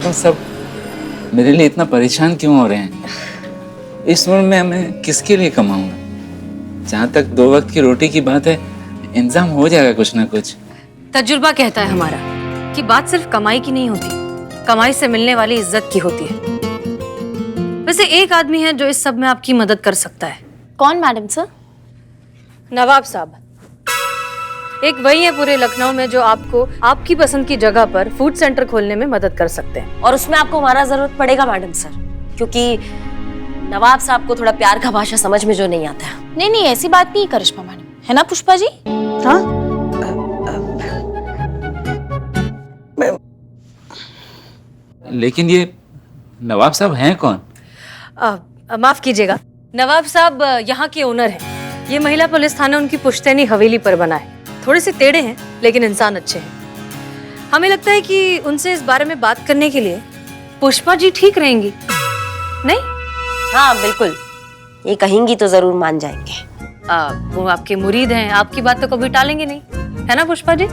तुम सब मेरे लिए इतना परेशान क्यों हो रहे हैं? इस उम्र में मैं किसके लिए कमाऊंगा? जहाँ तक 2 वक्त की रोटी की बात है, इंतजाम हो जाएगा कुछ ना कुछ। तजुर्बा कहता है हमारा कि बात सिर्फ कमाई की नहीं होती, कमाई से मिलने वाली इज्जत की होती है। वैसे एक आदमी है जो इस सब में आपकी मदद कर सकता है। कौन मैडम सर? नवाब साहब। एक वही है पूरे लखनऊ में जो आपको आपकी पसंद की जगह पर फूड सेंटर खोलने में मदद कर सकते हैं। और उसमें आपको हमारा जरूरत पड़ेगा मैडम सर, क्योंकि नवाब साहब को थोड़ा प्यार का भाषा समझ में जो नहीं आता है। नहीं नहीं, ऐसी बात नहीं करिश्मा मैडम, है ना पुष्पा जी? हाँ, लेकिन ये नवाब साहब हैं कौन? माफ कीजिएगा, नवाब साहब यहाँ के ओनर हैं। ये महिला पुलिस थाना उनकी पुश्तैनी हवेली पर बना है। थोड़े से टेढ़े हैं लेकिन इंसान अच्छे हैं। हमें लगता है कि उनसे इस बारे में बात करने के लिए पुष्पा जी ठीक रहेंगी, नहीं? हाँ बिल्कुल, ये कहेंगी तो जरूर मान जाएंगे। वो आपके मुरीद हैं, आपकी बात तो कभी टालेंगे नहीं, है ना पुष्पा जी?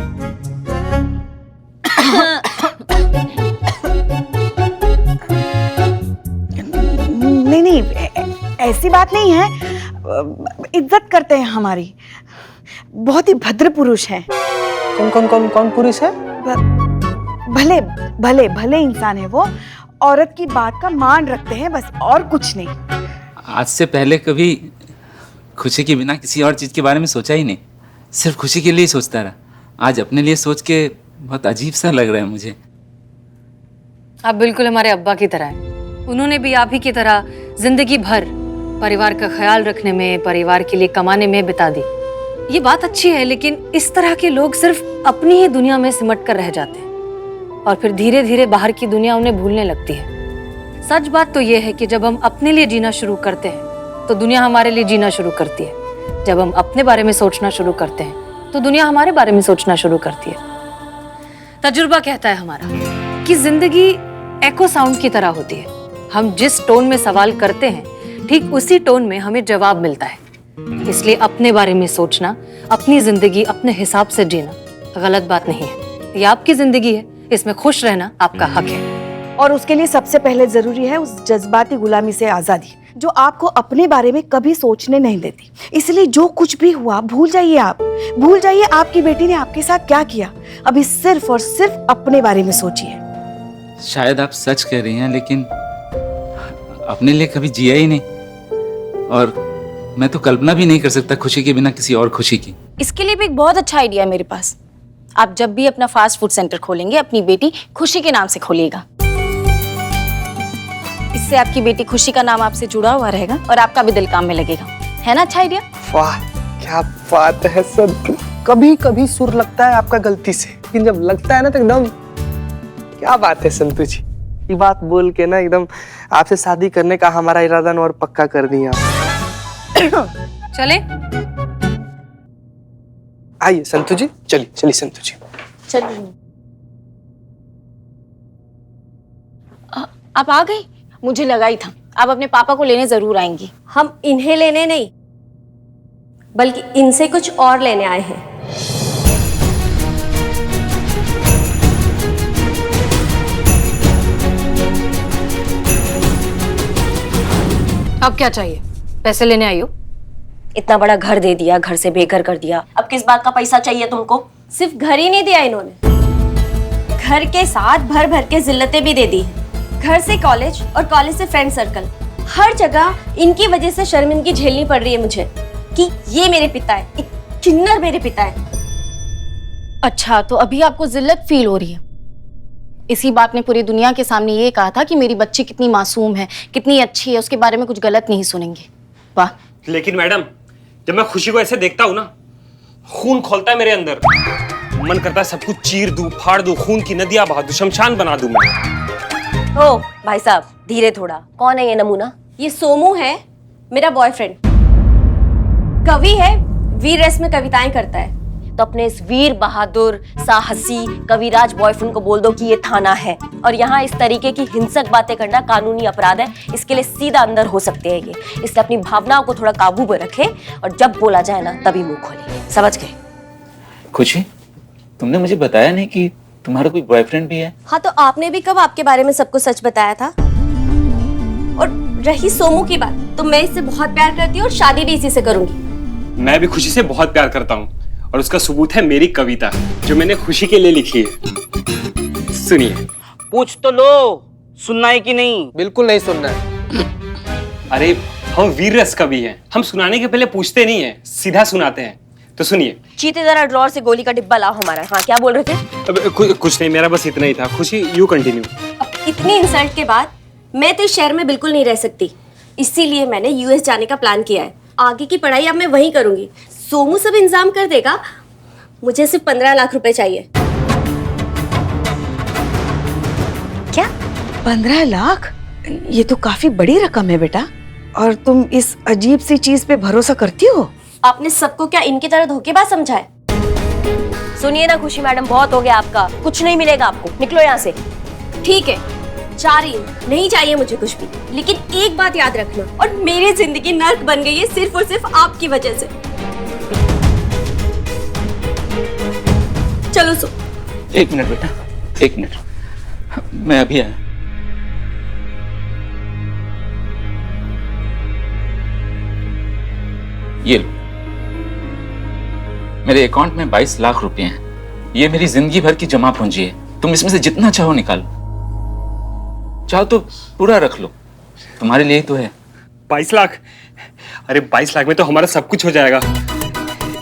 नहीं नहीं, ऐसी बात नहीं है। इज्जत करते हैं हमारी, बहुत ही भद्र पुरुष हैं। कौन पुरुष है? भले भले भले इंसान है वो, औरत की बात का मान रखते हैं, बस और कुछ नहीं। आज से पहले कभी खुशी के बिना किसी और चीज़ के बारे में सोचा ही नहीं, सिर्फ खुशी के लिए सोचता रहा। आज अपने लिए सोच के बहुत अजीब सा लग रहा है मुझे। आप बिल्कुल हमारे अब्बा की तरह हैं। उन्होंने भी आप ही की तरह जिंदगी भर परिवार का ख्याल रखने में, परिवार के लिए कमाने में बिता दी। ये बात अच्छी है, लेकिन इस तरह के लोग सिर्फ अपनी ही दुनिया में सिमट कर रह जाते हैं और फिर धीरे धीरे बाहर की दुनिया उन्हें भूलने लगती है। सच बात तो ये है कि जब हम अपने लिए जीना शुरू करते हैं तो दुनिया हमारे लिए जीना शुरू करती है। जब हम अपने बारे में सोचना शुरू करते हैं तो दुनिया हमारे बारे में सोचना शुरू करती है। तजुर्बा कहता है हमारा कि जिंदगी एको साउंड की तरह होती है। हम जिस टोन में सवाल करते हैं, ठीक उसी टोन में हमें जवाब मिलता है। इसलिए अपने बारे में सोचना, अपनी जिंदगी अपने हिसाब से जीना गलत बात नहीं है। ये आपकी जिंदगी है, इसमें खुश रहना आपका हक है। और उसके लिए सबसे पहले जरूरी है उस जज्बाती गुलामी से आजादी, जो आपको अपने बारे में कभी सोचने नहीं देती। इसलिए जो कुछ भी हुआ भूल जाइए, आप भूल जाइए आपकी बेटी ने आपके साथ क्या किया। अभी सिर्फ और सिर्फ अपने बारे में सोचिए। शायद आप सच कह रही हैं, लेकिन अपने लिए कभी जिया ही नहीं, और मैं तो कल्पना भी नहीं कर सकता खुशी के बिना किसी और खुशी की। इसके लिए भी एक बहुत अच्छा आइडिया है मेरे पास। आप जब भी अपना फास्ट फूड सेंटर खोलेंगे, अपनी बेटी खुशी के नाम से खोलिएगा। इससे आपकी बेटी खुशी का नाम आपसे जुड़ा हुआ रहेगा और आपका भी दिल काम में लगेगा। है ना अच्छा आइडिया? वाह क्या बात है सर। कभी कभी सुर लगता है आपका गलती से, लेकिन जब लगता है ना तो एकदम क्या बात है संतु जी। ये बात बोल के ना एकदम आपसे शादी करने का हमारा इरादा और पक्का कर दिया। चले? आइए संतु जी, चलिए चलिए संतु जी। चलिए। आप आ गई? मुझे लगा ही था आप अपने पापा को लेने जरूर आएंगी। हम इन्हें लेने नहीं, बल्कि इनसे कुछ और लेने आए हैं। अब क्या चाहिए? पैसे लेने आई हो? इतना बड़ा घर दे दिया, घर से बेघर कर दिया, अब किस बात का पैसा चाहिए तुमको? सिर्फ घर ही नहीं दिया इन्होंने, घर के साथ भर भर के जिल्लतें भी दे दी। घर से कॉलेज और कॉलेज से फ्रेंड सर्कल, हर जगह इनकी वजह से शर्मिंदगी झेलनी पड़ रही है मुझे कि ये मेरे पिता है, एक किन्नर मेरे पिता है। अच्छा, तो अभी आपको जिल्लत फील हो रही है? इसी बात ने पूरी दुनिया के सामने ये कहा था कि मेरी बच्ची कितनी मासूम है, कितनी अच्छी है, उसके बारे में कुछ गलत नहीं सुनेंगे। वाह। लेकिन मैडम, जब मैं खुशी को ऐसे देखता हूँ ना, खून खोलता है मेरे अंदर। मन करता है सब कुछ चीर दूं, फाड़ दूं, खून की नदियां बहा दूं, शमशान बना दूं मैं। ओ भाई साहब धीरे थोड़ा। कौन है ये नमूना? ये सोमू है, मेरा बॉयफ्रेंड। कवि है, वीर रस में कविताएं करता है। तो अपने इस वीर बहादुर साहसी कविराज बॉयफ्रेंड को बोल दो कि ये थाना है, और यहाँ इस तरीके की हिंसक बातें करना कानूनी अपराध है। इसके लिए सीधा अंदर हो सकते हैं ये। इसलिए अपनी भावनाओं को थोड़ा काबू में रखे और जब बोला जाए ना तभी मुंह खोले। समझ गए? खुशी, तुमने मुझे बताया नहीं कि तुम्हारा कोई बॉयफ्रेंड भी है? हाँ, तो आपने भी कब आपके बारे में सबको सच बताया था? और रही सोमू की बात, तो मैं इससे बहुत प्यार करती हूँ और शादी भी इसी से करूंगी। मैं भी खुशी से बहुत प्यार करता हूँ और उसका सबूत है मेरी कविता जो मैंने खुशी के लिए लिखी है। सुनिए। पूछ तो लो, सुनना है कि नहीं? बिल्कुल नहीं सुनना है। अरे हम वीर रस कवि हैं, हम सुनाने के पहले पूछते नहीं है, सीधा सुनाते हैं। तो सुनिए। चीते जरा ड्रॉर से गोली का डिब्बा लाओ हमारा। हाँ, क्या बोल रहे थे? अब कुछ नहीं, मेरा बस इतना ही था। खुशी यू कंटिन्यू। अब इतनी इंसल्ट के बाद मैं तो इस शहर में बिल्कुल नहीं रह सकती, इसीलिए मैंने यूएस जाने का प्लान किया है। आगे की पढ़ाई अब मैं वहीं करूंगी, सोमू सब इंतजाम कर देगा। मुझे सिर्फ 15 लाख रुपए चाहिए। क्या 15 लाख? ये तो काफी बड़ी रकम है बेटा। और तुम इस अजीब सी चीज पे भरोसा करती हो? आपने सबको क्या इनकी तरह धोखेबाज समझा है? सुनिए ना खुशी मैडम, बहुत हो गया आपका, कुछ नहीं मिलेगा आपको, निकलो यहाँ से। ठीक है, जा रही हूँ, नहीं चाहिए मुझे कुछ भी। लेकिन एक बात याद रखना, और मेरी जिंदगी नर्क बन गई है सिर्फ और सिर्फ आपकी वजह से। चलो सो। 1 मिनट बेटा, 1 मिनट, मैं अभी आया। ये लो, मेरे अकाउंट में 22 लाख रुपए हैं। ये मेरी जिंदगी भर की जमा पूंजी है। तुम इसमें से जितना चाहो निकालो, चाहो तो पूरा रख लो, तुम्हारे लिए ही तो है। 22 लाख? अरे 22 लाख में तो हमारा सब कुछ हो जाएगा।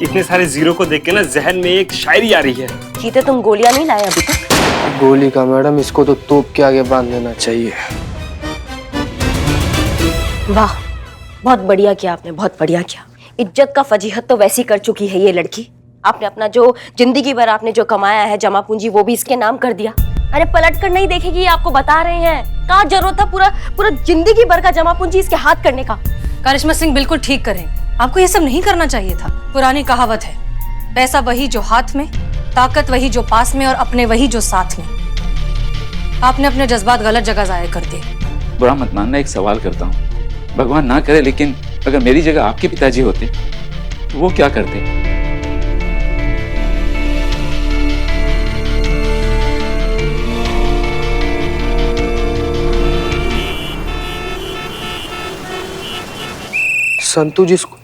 इतने सारे जीरो को देख के ना जहन में एक शायरी आ रही है। चीते, तुम गोलियां नहीं लाए अभी तक? गोली का मैडम, इसको तो तोप के आगे बांध देना चाहिए। वाह, बहुत बढ़िया किया आपने, बहुत बढ़िया किया। इज्जत का फजीहत तो वैसी कर चुकी है ये लड़की। आपने अपना जो जिंदगी भर आपने जो कमाया है जमा पूंजी, वो भी इसके नाम कर दिया। अरे पलट कर नहीं देखेगी, ये आपको बता रहे हैं। कहाँ जरूरत था पूरा जिंदगी भर का जमा पूंजी इसके हाथ करने का? करिश्मा सिंह बिल्कुल ठीक करें, आपको ये सब नहीं करना चाहिए था। पुरानी कहावत है, पैसा वही जो हाथ में, ताकत वही जो पास में, और अपने वही जो साथ में। आपने अपने जज्बात गलत जगह जाया कर दिए। बुरा मत मानना, एक सवाल करता हूँ, भगवान ना करे लेकिन अगर मेरी जगह आपके पिताजी होते तो वो क्या करते? संतू जी इसको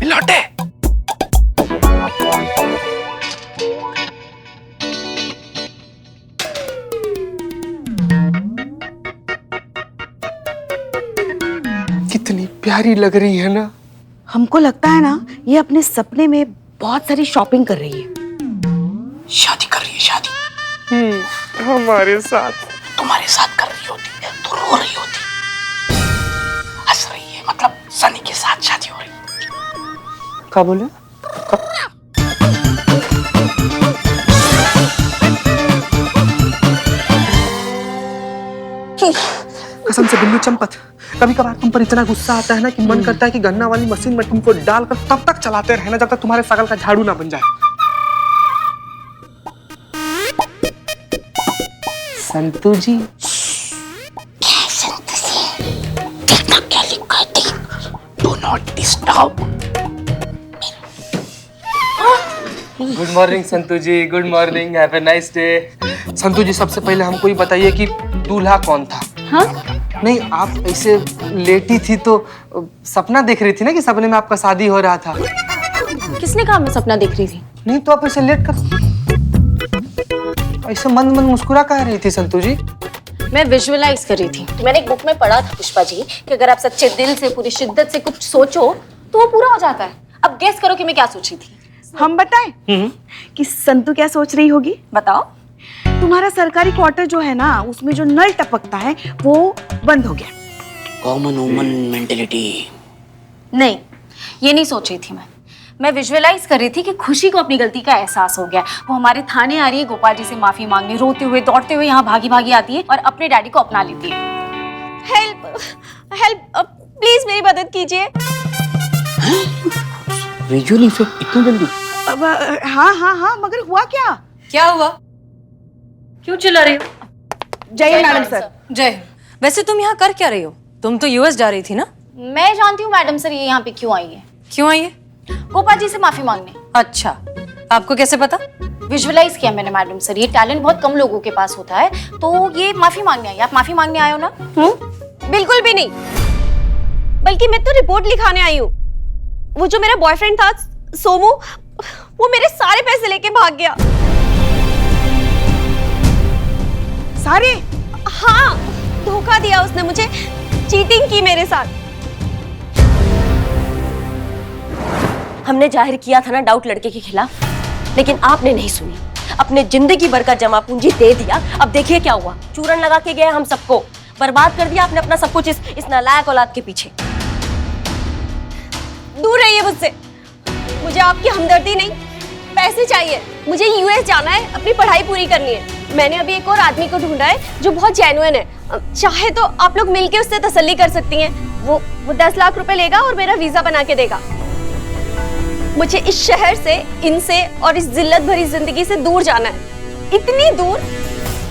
लौटे। कितनी प्यारी लग रही है ना। हमको लगता है ना ये अपने सपने में बहुत सारी शॉपिंग कर रही है। शादी कर रही है, शादी हमारे साथ। तुम्हारे साथ कर रही होती तो रो रही होती, हंस रही है, मतलब सनी के साथ शादी हो रही है। क्या बोले? कसम से बिल्लू चंपत, कभी कभार तुम पर इतना गुस्सा आता है ना कि मन करता है कि गन्ना वाली मशीन में तुमको डालकर तब तक चलाते रहना जब तक तुम्हारे शकल का झाड़ू ना बन जाए। संतू जी, देखना क्या लिखा है, देख। Do not disturb. Good morning Santu ji, good morning, have a nice day. Santu ji, सबसे पहले हमको ये बताइए कि दूल्हा कौन था? हाँ? नहीं, आप ऐसे लेटी थी तो सपना देख रही थी ना कि सपने में आपका शादी हो रहा था। किसने कहा मैं सपना देख रही थी? नहीं तो आप ऐसे लेट कर ऐसे मन मन मुस्कुरा कह रही थी संतू जी? मैं विजुअलाइज कर रही थी। मैंने एक बुक में पढ़ा था पुष्पा जी कि अगर आप सच्चे दिल से, पूरी शिद्दत से कुछ सोचो तो वो पूरा हो जाता है। अब गेस करो कि मैं क्या सोची थी। हम बताएं कि संतू क्या सोच रही होगी? बताओ। तुम्हारा सरकारी क्वार्टर जो है ना, उसमें जो नल टपकता है वो बंद हो गया। Common woman mentality. नहीं, ये नहीं सोच रही थी मैं विजुअलाइज कर रही थी कि खुशी को अपनी गलती का एहसास हो गया। वो हमारे थाने आ रही है गोपाल जी से माफी मांगने, रोते हुए दौड़ते हुए यहाँ भागी भागी आती है और अपने डैडी को अपना लेती है। हेल्प हेल्प, प्लीज मेरी मदद कीजिए। विजुअल इफेक्ट इतनी जल्दी? अब हाँ, मगर हुआ क्या? क्या हुआ? क्यों चिल्ला रही हो? जय मैडम सर। जय। वैसे तुम यहाँ कर क्या रही हो? तुम तो यूएस जा रही थी ना? मैं जानती हूँ मैडम सर ये यहाँ पे क्यों आई है। क्यों आई है? गोपाल जी से माफी मांगने। अच्छा, आपको कैसे पता? विजुअलाइज किया मैंने मैडम सर, ये टैलेंट बहुत कम लोगों के पास होता है, तो ये माफी मांगने आई। आप माफी मांगने आए हो ना? बिल्कुल भी नहीं, बल्कि मैं तो रिपोर्ट लिखाने आई हूँ। वो जो मेरा बॉयफ्रेंड था सोमू, वो मेरे सारे पैसे लेके भाग गया। सारे? हाँ, धोखा दिया उसने मुझे, चीटिंग की मेरे साथ। हमने जाहिर किया था ना डाउट लड़के के खिलाफ, लेकिन आपने नहीं सुनी। अपने जिंदगी भर का जमा पूंजी दे दिया। अब देखिए क्या हुआ, चूरन लगा के गए हम सबको, बर्बाद कर दिया आपने अपना सब कुछ इस नालायक औलाद के पीछे। दूर रहिए मुझसे, मुझे आपकी हमदर्दी नहीं, पैसे चाहिए। मुझे यूएस जाना है, अपनी पढ़ाई पूरी करनी है। मैंने अभी एक और आदमी को ढूंढा है जो बहुत जेन्युइन है। चाहे तो आप लोग मिलके उससे तसल्ली कर सकती हैं। वो 10 लाख रुपए लेगा और मेरा वीजा बना के देगा। मुझे इस शहर से, इनसे और इस जिल्लत भरी जिंदगी से दूर जाना है, इतनी दूर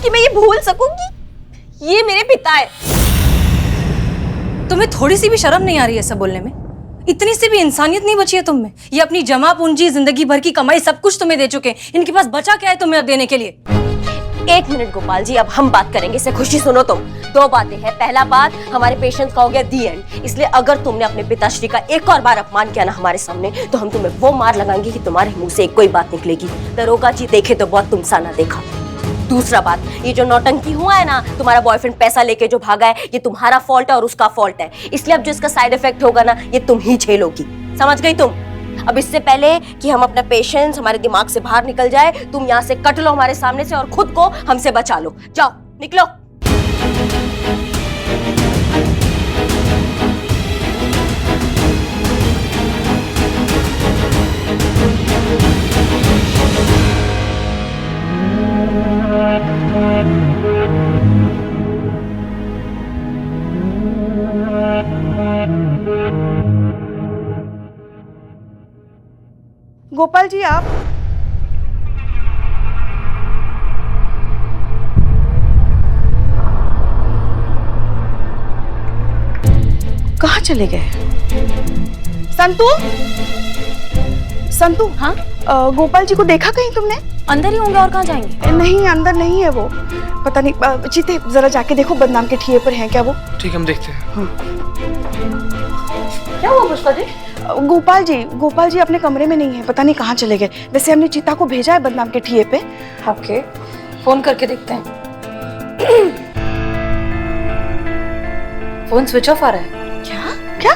कि मैं ये भूल सकूं कि ये मेरे पिता है। तुम्हें थोड़ी सी भी शर्म नहीं आ रही है ऐसा बोलने में? इतनी सी भी इंसानियत नहीं बची है तुम में? ये अपनी जमा पूंजी, जिंदगी भर की कमाई सब कुछ तुम्हें दे चुके हैं, इनके पास बचा क्या है तुम्हें अब देने के लिए? एक मिनट गोपाल जी, अब हम बात करेंगे। से खुशी सुनो तुम। 2 बातें हैं। पहला बात, हमारे पेशेंस का हो गया दी एंड। इसलिए अगर तुमने अपने पिताश्री का एक और बार अपमान किया ना हमारे सामने, तो हम तुम्हें वो मार लगाएंगे कि तुम्हारे मुंह से कोई बात निकलेगी। दरोगा जी देखे तो बहुत तुमसा ना देखा। दूसरा बात, ये जो नौटंकी हुआ है ना, तुम्हारा बॉयफ्रेंड पैसा लेके जो भागा है, ये तुम्हारा फॉल्ट है और उसका फॉल्ट है। इसलिए अब जो इसका साइड इफेक्ट होगा ना, ये तुम ही झेलोगी। समझ गई तुम? अब इससे पहले कि हम अपना पेशेंस हमारे दिमाग से बाहर निकल जाए, तुम यहाँ से कट लो हमारे सामने से और खुद को हमसे बचा लो। जाओ, निकलो। गोपाल जी, आप कहाँ चले गए? संतू, संतू। हाँ? गोपाल जी को देखा कहीं तुमने? अंदर ही होंगे, और कहाँ जाएंगे? नहीं, अंदर नहीं है वो, पता नहीं। चीते, जरा जाके देखो बदनाम के ठिये पर हैं क्या वो? ठीक, हम देखते हैं। क्या हुआ पुष्पा जी? गोपाल जी अपने कमरे में नहीं है, पता नहीं कहाँ चले गए। वैसे हमने चीता को भेजा है बदनाम के ठिये पे। ओके, फोन करके देखते हैं। फोन स्विच ऑफ आ रहा है। क्या?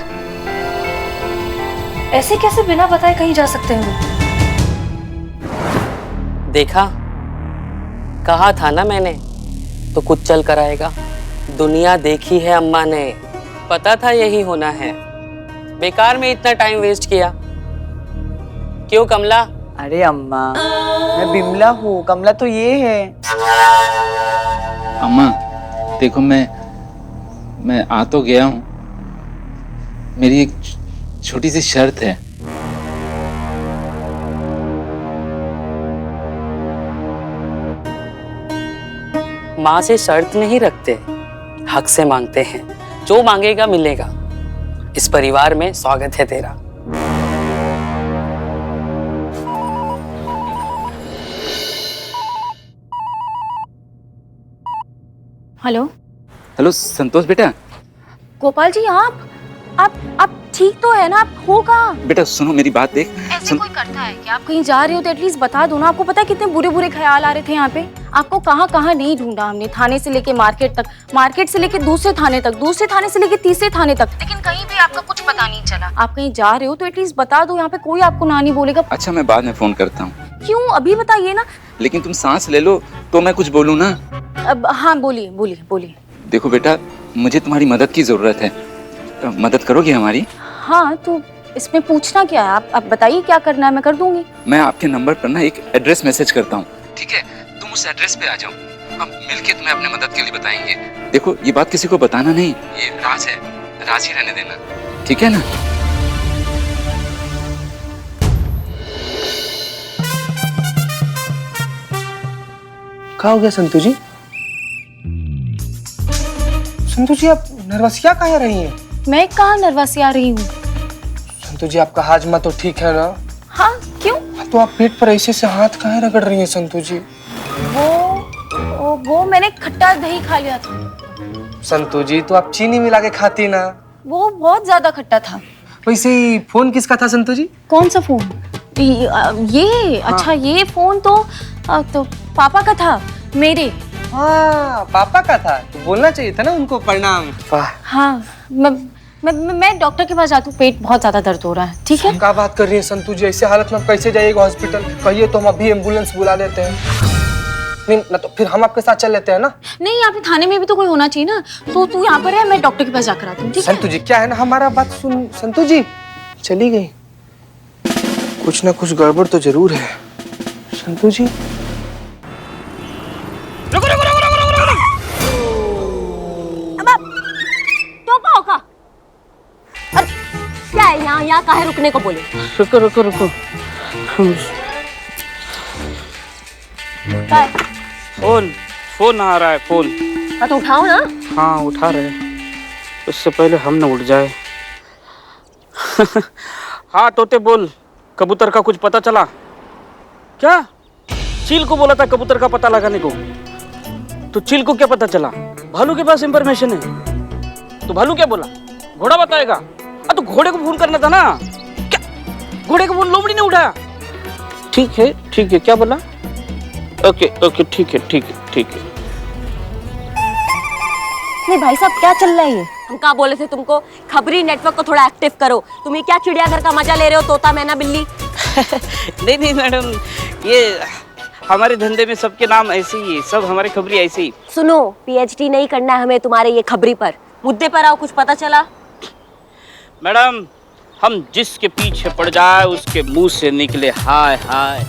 ऐसे कैसे बिना बताए कहीं जा सकते हैं वो? देखा, कहा था ना मैंने, तो कुछ चल कर आएगा। दुनिया देखी है अम्मा ने, पता था यही होना है। बेकार में इतना टाइम वेस्ट किया। क्यों कमला? अरे अम्मा, मैं बिमला हूँ, कमला तो ये है। अम्मा देखो, मैं आ तो गया हूँ। मेरी एक छोटी सी शर्त है। माँ से शर्त नहीं रखते, हक से मांगते हैं। जो मांगेगा मिलेगा। इस परिवार में स्वागत है तेरा। हेलो हेलो संतोष बेटा। गोपाल जी, आप ठीक तो है ना? आप हो कहाँ? बेटा सुनो मेरी बात, देख। ऐसे कोई करता है कि आप कहीं जा रहे हो तो एटलीस्ट बता दो ना। आपको पता है कितने बुरे बुरे ख्याल आ रहे थे यहाँ पे। आपको कहाँ कहाँ नहीं ढूंढा हमने, थाने से लेके मार्केट तक, मार्केट से लेके दूसरे थाने तक, दूसरे थाने से लेके तीसरे थाने तक, लेकिन कहीं भी आपका कुछ पता नहीं चला। आप कहीं जा रहे हो तो एटलीस्ट बता दो, यहाँ पे कोई आपको ना नहीं बोलेगा। अच्छा, मैं बाद में फोन करता हूँ। क्यों? अभी बताइए ना। लेकिन तुम सांस ले लो तो मैं कुछ बोलूँ ना। अब हाँ, बोलिए बोलिए बोलिए। देखो बेटा, मुझे तुम्हारी मदद की जरूरत है। मदद करोगी हमारी? हाँ, तो इसमें पूछना क्या है? आप बताइए क्या करना है, मैं कर दूंगी। मैं आपके नंबर पर ना एक एड्रेस मैसेज करता हूँ, ठीक है? तुम उस एड्रेस पे आ जाओ, हम मिलके तुम्हें अपने मदद के लिए बताएंगे। देखो, ये बात किसी को बताना नहीं, ये राज है, राज ही रहने देना, ठीक है ना? क्या हो गया संतू जी? संतू जी, आप नर्वसिया काहे रही हैं? मैं कहाँ नर्वसी आ रही हूँ? संतु जी, आपका हाजमा तो ठीक है ना? हाँ, क्यों? तो आप पेट पर ऐसे से हाथ काहे रगड़ रही हैं संतु जी? वो मैंने खट्टा दही खा लिया था। संतु जी, तो आप चीनी मिला के खाती ना? वो बहुत ज्यादा खट्टा था। वैसे ही फोन किसका था संतु जी? कौन सा फोन? ये अच्छा, ये फोन तो पापा का था, मेरे। हाँ, पापा का था तो बोलना चाहिए था ना उनको प्रणाम। हाँ, मैं डॉक्टर के पास जाती हूँ, पेट बहुत ज्यादा दर्द हो रहा है। ठीक है? क्या बात कर रही है संतु जी? ऐसे हालत में आप कैसे जाइएगा हॉस्पिटल? कहिए तो हम अभी एम्बुलेंस बुला देते हैं। नहीं ना तो फिर हम आपके साथ चल लेते हैं ना? नहीं, यहाँ पे थाने में भी तो कोई होना चाहिए ना। तो तू यहाँ पर है, मैं डॉक्टर के पास जाकर आती हूँ। ठीक है? संतु जी, क्या है ना, हमारा बात सुन। संतु जी चली गई, कुछ ना कुछ गड़बड़ तो जरूर है। संतु जी क्या है यहाँ काहे रुकने को बोले? रुको। क्या है? फोन आ रहा है, फोन। हाँ तो उठाओ ना। हाँ, उठा रहे हैं। उससे पहले हम न उठ जाए। हाँ तोते बोल, कबूतर का कुछ पता चला क्या? चील को बोला था कबूतर का पता लगाने को, तो चील को क्या पता चला? भालू के पास इंफॉर्मेशन है, तो भालू क्या बोला? घोड़ा बताएगा। तो घोड़े को फोन करना था ना। क्या घोड़े को फोन लोमड़ी ने उठाया? ठीक है, क्या बोला? ओके, ठीक है। नहीं भाई साहब, क्या चल रहा है ये? हम क्या बोले थे तुमको, खबरी नेटवर्क को थोड़ा एक्टिव करो। तुम ये क्या चिड़ियाघर का मजा ले रहे हो, तोता मैना बिल्ली? नहीं मैडम, ये हमारे धंधे में सबके नाम ऐसे ही है, सब हमारे खबरी ऐसे ही। सुनो, पीएचडी नहीं करना है हमें तुम्हारे ये खबरी पर। मुद्दे पर आओ, कुछ पता चला? मैडम, हम जिसके पीछे पड़ जाए उसके मुंह से निकले हाय हाय,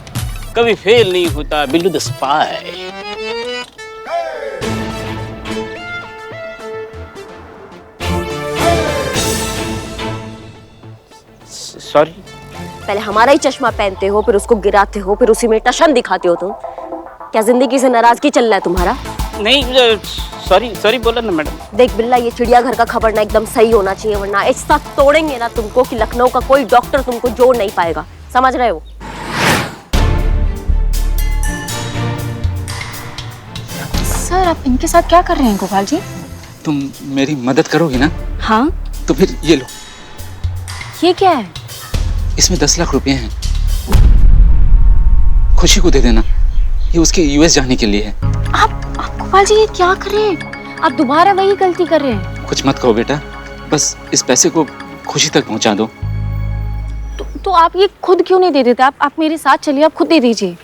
कभी फेल नहीं होता बिल्लू द स्पाई। सॉरी। पहले हमारा ही चश्मा पहनते हो, फिर उसको गिराते हो, फिर उसी में टशन दिखाते हो तुम। क्या जिंदगी से नाराजगी चल रहा है तुम्हारा? नहीं, सॉरी बोला ना मैडम। देख बिल्ला, ये चिड़ियाघर का खबर ना एकदम सही होना चाहिए, वरना ऐसा तोड़ेंगे ना तुमको कि लखनऊ का कोई डॉक्टर तुमको जोड़ नहीं पाएगा। समझ रहे हो? सर, आप इनके साथ क्या कर रहे हैं गोपाल जी? तुम मेरी मदद करोगी ना? हाँ। तो फिर ये लो, ये क्या है? इसमें 10 लाख रुपए हैं, खुशी को दे देना, ये उसके यूएस जाने के लिए है। आप गोपाल जी, ये क्या कर रहे हैं? आप दोबारा वही गलती कर रहे हैं। कुछ मत कहो बेटा, बस इस पैसे को खुशी तक पहुंचा दो। तो आप ये खुद क्यों नहीं दे देते? आप मेरे साथ चलिए, आप खुद दे दीजिए।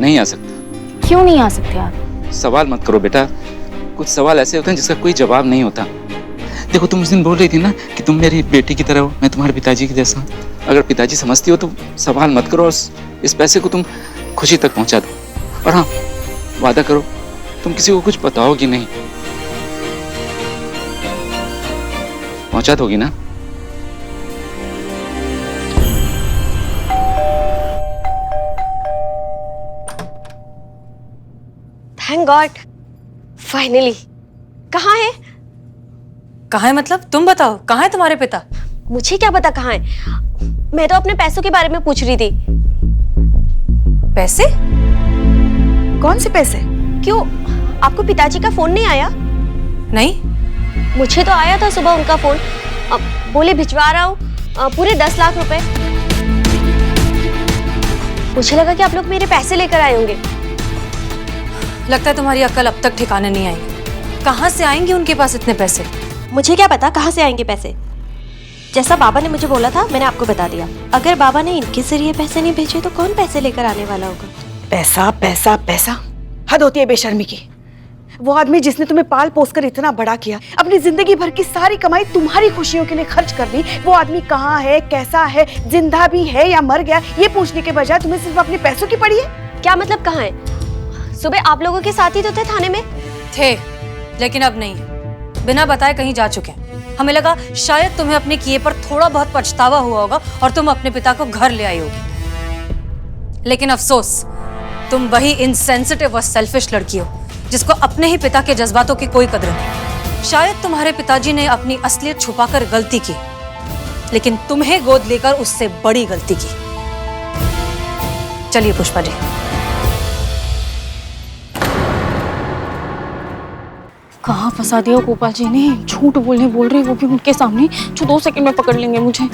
नहीं आ सकता। क्यों नहीं आ सकते आप? सवाल मत करो बेटा, कुछ सवाल ऐसे होते हैं जिसका कोई जवाब नहीं होता। देखो, तुम उस दिन बोल रही थी ना कि तुम मेरी बेटी की तरह हो, मैं तुम्हारे पिताजी की जैसा हूँ। अगर पिताजी समझती हो तो सवाल मत करो और इस पैसे को तुम खुशी तक पहुंचा दो। और हाँ, वादा करो तुम किसी को कुछ बताओगी नहीं। पहुंचा दोगी ना? Thank God, finally. कहाँ है? कहाँ है मतलब? तुम बताओ, कहाँ है तुम्हारे पिता? मुझे क्या पता कहाँ है, मैं तो अपने पैसों के बारे में पूछ रही थी। पैसे? कौन से पैसे? क्यों, आपको पिताजी का फोन नहीं आया? नहीं। मुझे तो आया था सुबह उनका फोन। बोले भिजवा रहा हूँ पूरे 10 लाख रुपए। मुझे लगा कि आप लोग मेरे पैसे लेकर आए होंगे। लगता है तुम्हारी अक्ल अब तक ठिकाने नहीं आई। कहाँ से आएंगे उनके पास इतने पैसे? मुझे क्या पता कहाँ से आएंगे पैसे। जैसा बाबा ने मुझे बोला था, मैंने आपको बता दिया। अगर बाबा ने इनके जरिए पैसे नहीं भेजे तो कौन पैसे लेकर आने वाला होगा? पैसा पैसा पैसा, हद होती है बेशर्मी की। वो आदमी जिसने तुम्हें पाल पोस कर इतना बड़ा किया, अपनी जिंदगी भर की सारी कमाई तुम्हारी खुशियों के लिए खर्च कर दी, वो आदमी कहाँ है, कैसा है, जिंदा भी है या मर गया, ये पूछने के बजाय तुम्हें सिर्फ अपने पैसों की पड़ी है। क्या मतलब कहाँ है? सुबह आप लोगों के साथ ही तो थे थाने में। थे, लेकिन अब नहीं। बिना बताए कहीं जा चुके हैं। हमें लगा शायद तुम्हें अपने किए पर थोड़ा बहुत पछतावा हुआ होगा और तुम अपने पिता को घर ले आई होगी। लेकिन अफसोस, तुम वही इनसेंसिटिव और सेल्फिश लड़की हो जिसको अपने ही पिता के जज्बातों की कोई कदर नहीं। शायद तुम्हारे पिताजी ने अपनी असलियत छुपाकर गलती की, लेकिन तुम्हें गोद लेकर उससे बड़ी गलती की। चलिए पुष्पा जी। कहाँ फंसा दिया गोपाल जी ने, झूठ बोल रही, वो भी उनके सामने, जो 2 सेकंड में पकड़ लेंगे मुझे।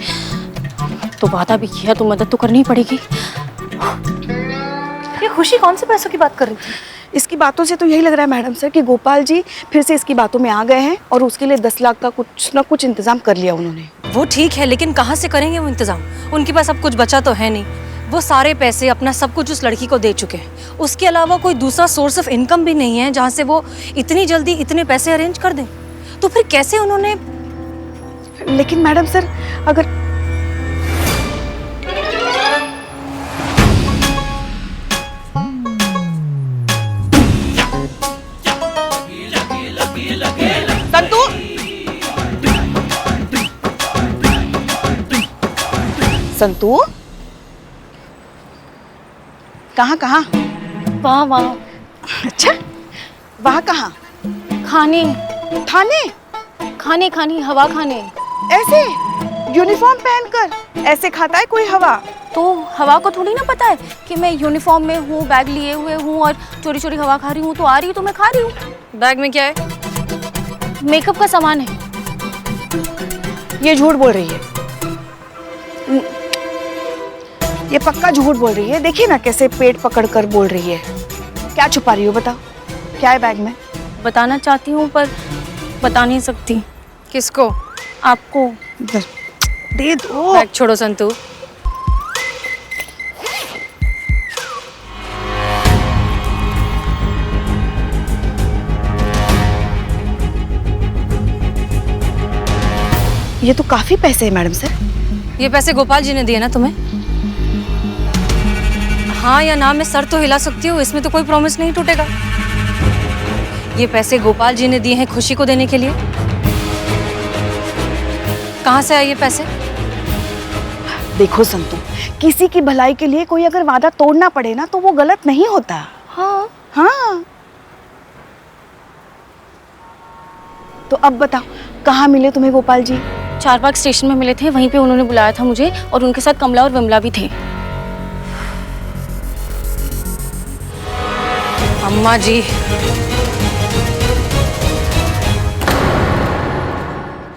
तो वादा भी किया तो मदद तो करनी ही पड़ेगी। ये खुशी कौन से पैसों की बात कर रही थी? इसकी बातों से तो यही लग रहा है मैडम सर कि गोपाल जी फिर से इसकी बातों में आ गए हैं और उसके लिए 10 लाख का कुछ ना कुछ इंतजाम कर लिया उन्होंने। वो ठीक है, लेकिन कहाँ से करेंगे वो इंतजाम? उनके पास अब कुछ बचा तो है नहीं। वो सारे पैसे, अपना सब कुछ उस लड़की को दे चुके हैं। उसके अलावा कोई दूसरा सोर्स ऑफ इनकम भी नहीं है जहाँ से वो इतनी जल्दी इतने पैसे अरेंज कर दें। तो फिर कैसे उन्होंने? लेकिन मैडम सर अगर संतू संतू कहाँ कहाँ? वाह वाह, अच्छा वहाँ कहाँ? खाने थाने? खाने खाने, हवा खाने। ऐसे यूनिफॉर्म पहनकर ऐसे खाता है कोई हवा? तो हवा को थोड़ी ना पता है कि मैं यूनिफॉर्म में हूँ, बैग लिए हुए हूँ और चोरी चोरी हवा खा रही हूँ। तो आ रही हूँ तो मैं खा रही हूँ। बैग में क्या है? मेकअप का सामान है। ये झूठ बोल रही है, ये पक्का झूठ बोल रही है। देखिए ना कैसे पेट पकड़ कर बोल रही है। क्या छुपा रही हो बताओ, क्या है बैग में? बताना चाहती हूँ पर बता नहीं सकती। किसको? आपको। दे दो। बैग छोड़ो संतू। ये तो काफी पैसे है मैडम सर। ये पैसे गोपाल जी ने दिए ना तुम्हें? हाँ या ना में सर तो हिला सकती हूँ, इसमें तो कोई प्रॉमिस नहीं टूटेगा। ये पैसे गोपाल जी ने दिए हैं खुशी को देने के लिए। कहाँ से आए ये पैसे? देखो संतू, किसी की भलाई के लिए कोई अगर वादा तोड़ना पड़े ना तो वो गलत नहीं होता। हाँ। हाँ तो अब बताओ कहाँ मिले तुम्हें गोपाल जी? चारबाग स्टेशन में मिले थे, वहीं पे उन्होंने बुलाया था मुझे और उनके साथ कमला और विमला भी थे। अम्मा जी